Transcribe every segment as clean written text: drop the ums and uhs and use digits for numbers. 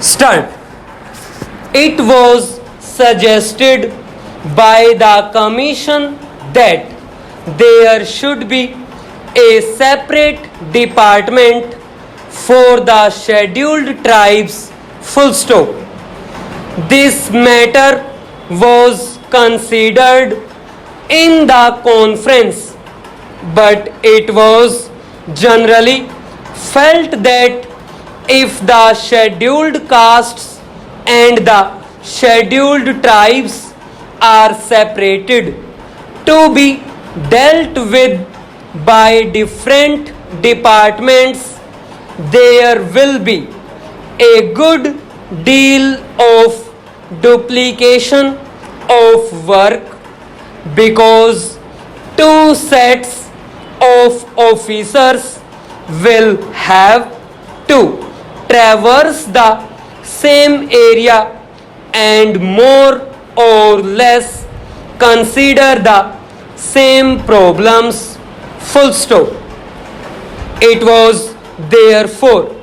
Start. It was suggested by the Commission that there should be a separate department for the scheduled tribes. Full stop. This matter was considered in the conference, but it was generally felt that if the scheduled castes and the scheduled tribes are separated to be dealt with by different departments, there will be a good deal of duplication of work because two sets of officers will have to traverse the same area and more or less consider the same problems. Full stop. It was therefore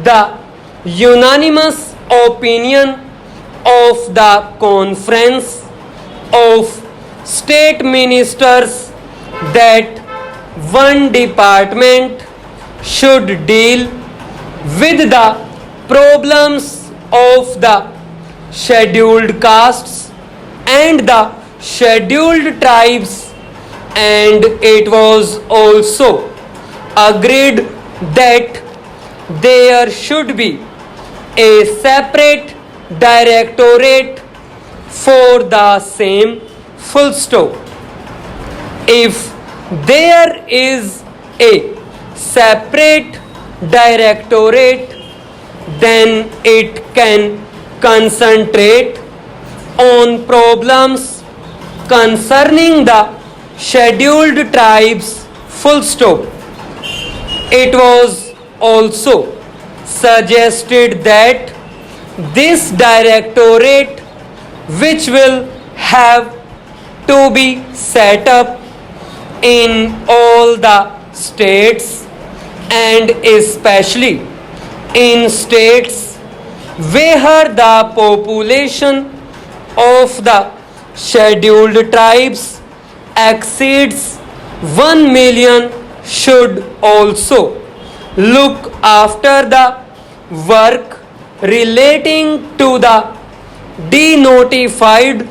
the unanimous opinion of the Conference of State Ministers that one department should deal with the problems of the scheduled castes and the scheduled tribes, and it was also agreed that there should be a separate directorate for the same. Full stop. If there is a separate directorate, then it can concentrate on problems concerning the scheduled tribes. Full stop. It was also suggested that this directorate, which will have to be set up in all the states and especially in states where the population of the scheduled tribes exceeds 1 million, should also look after the work relating to the denotified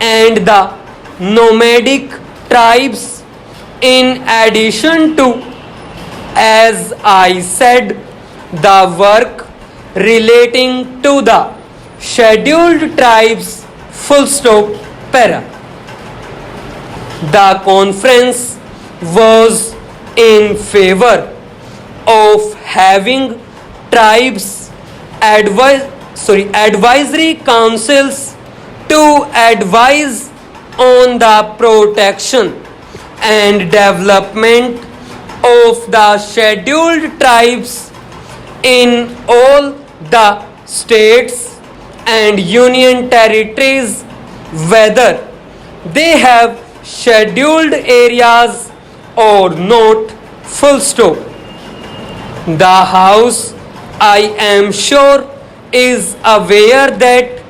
and the nomadic tribes, in addition to, as I said, the work relating to the scheduled tribes. Full stop. Para. The conference was in favor of having tribes advisory councils to advise on the protection and development of the scheduled tribes in all the states and union territories, whether they have scheduled areas or not. Full stop. The House, I am sure, is aware that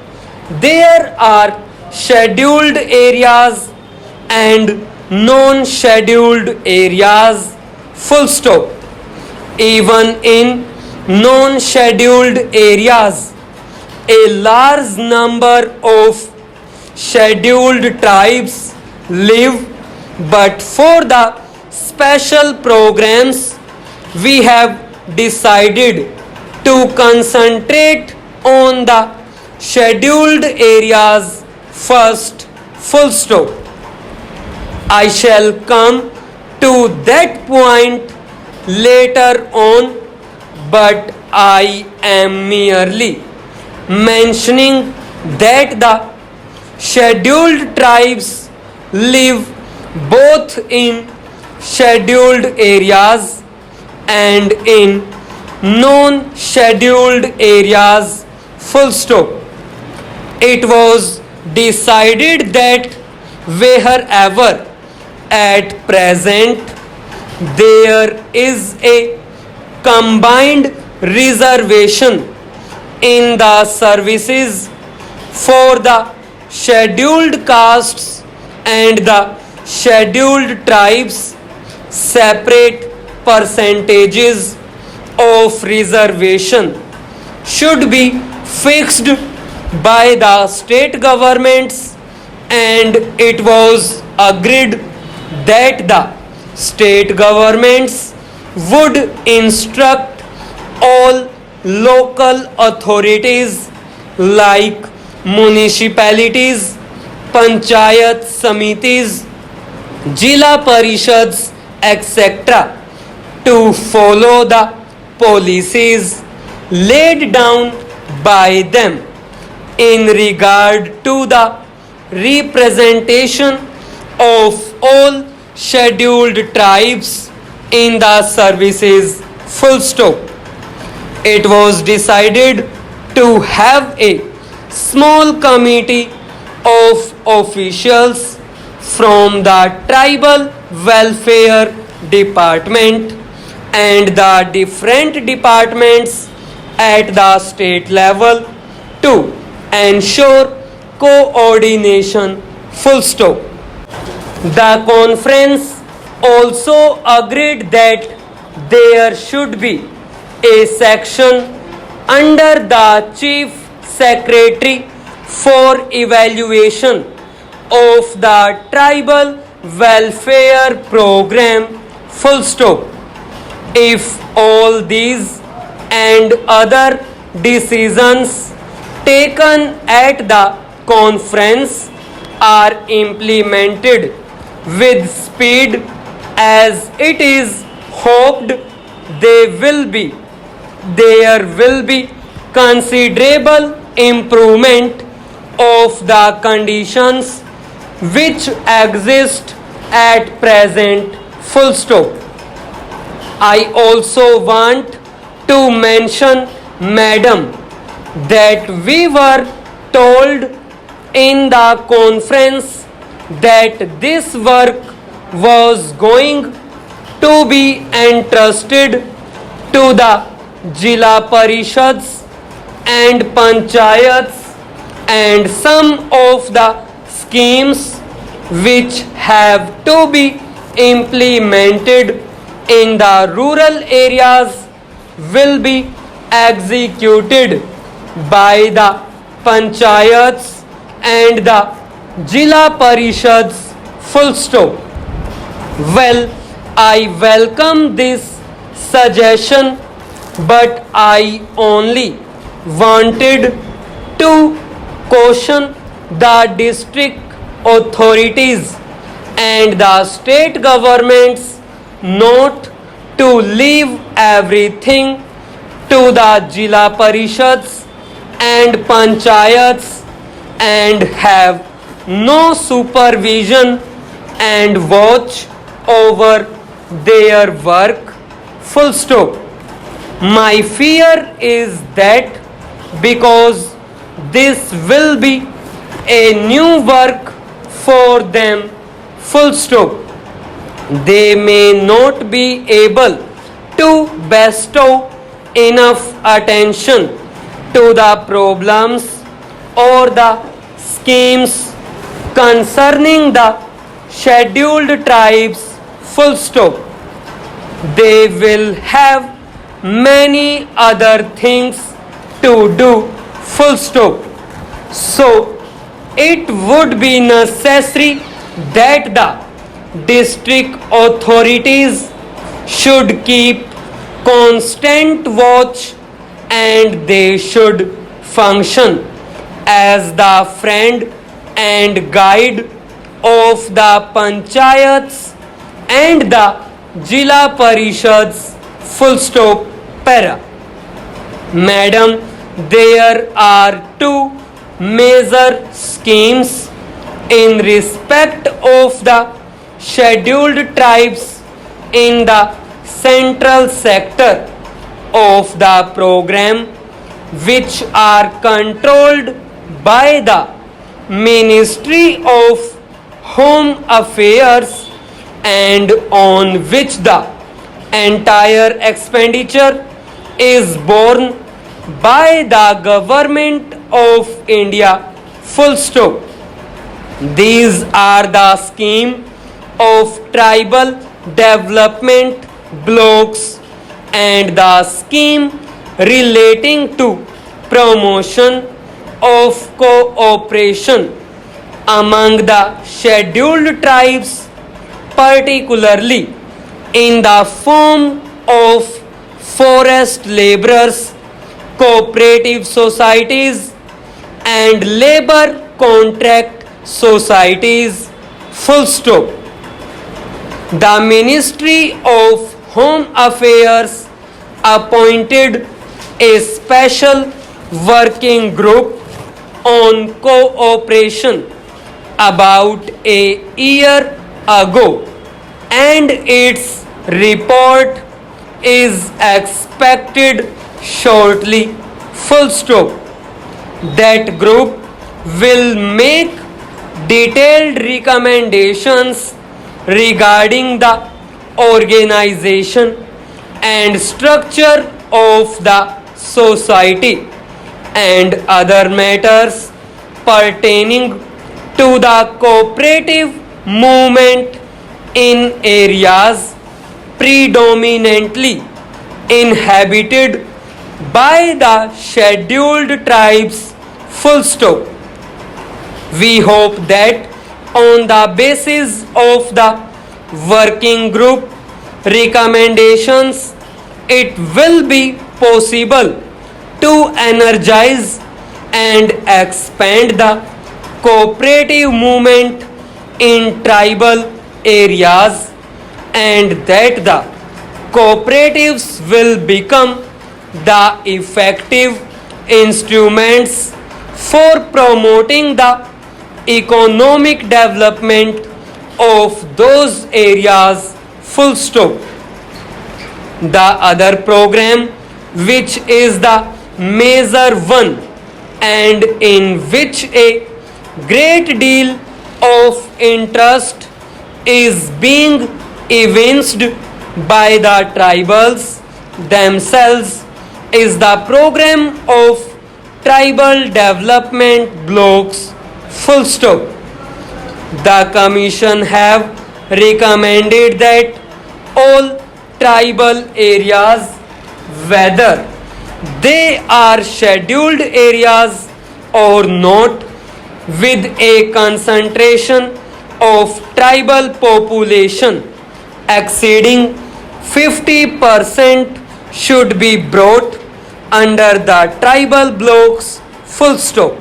there are scheduled areas and non-scheduled areas. Full stop. Even in non-scheduled areas, a large number of scheduled tribes live, but for the special programs we have decided to concentrate on the scheduled areas first. Full stop. I shall come to that point later on, but I am merely mentioning that the scheduled tribes live both in scheduled areas and in non-scheduled areas. Full stop. It was decided that wherever at present there is a combined reservation in the services for the scheduled castes and the scheduled tribes. Separate percentages of reservation should be fixed by the state governments, and it was agreed that the state governments would instruct all local authorities like municipalities, panchayat samitis, Jila Parishads, etc., to follow the policies laid down by them in regard to the representation of all scheduled tribes in the services. Full stop. It was decided to have a small committee of officials from the tribal welfare department and the different departments at the state level to ensure coordination. Full stop. The conference also agreed that there should be a section under the chief secretary for evaluation of the tribal welfare program. Full stop. If all these and other decisions taken at the conference are implemented with speed, as it is hoped there will be considerable improvement of the conditions which exist at present. Full stop. I also want to mention, madam, that we were told in the conference that this work was going to be entrusted to the Jila Parishads and Panchayats, and some of the schemes which have to be implemented in the rural areas will be executed by the Panchayats and the Jila Parishads. Full stop. Well, I welcome this suggestion, but I only wanted to caution the district authorities and the state governments not to leave everything to the Jila Parishads and Panchayats and have no supervision and watch over their work. Full stop. My fear is that because this will be a new work for them, full stop, they may not be able to bestow enough attention to the problems or the schemes concerning the scheduled tribes. Full stop. They will have many other things to do. Full stop. So it would be necessary that the district authorities should keep constant watch, and they should function as the friend and guide of the panchayats and the Jila Parishads. Full stop. Para. Madam, there are two major schemes in respect of the scheduled tribes in the central sector of the program, which are controlled by the Ministry of Home Affairs and on which the entire expenditure is borne by the Government of India, full stop. These are the scheme of tribal development blocks and the scheme relating to promotion of cooperation among the scheduled tribes, particularly in the form of forest laborers, cooperative societies, and labor contract societies, full stop. The Ministry of Home Affairs appointed a special working group on cooperation about a year ago, and its report is expected shortly, full stop. That group will make detailed recommendations regarding the organization and structure of the society and other matters pertaining to the cooperative movement in areas predominantly inhabited by the scheduled tribes, full stop. We hope that on the basis of the working group recommendations, it will be possible to energize and expand the cooperative movement in tribal areas, and that the cooperatives will become the effective instruments for promoting the economic development of those areas, full stop. The other program, which is the Measure 1, and in which a great deal of interest is being evinced by the tribals themselves, is the program of tribal development blocks, full stop. The Commission have recommended that all tribal areas, whether they are scheduled areas or not, with a concentration of tribal population exceeding 50%, should be brought under the tribal blocks, full stop.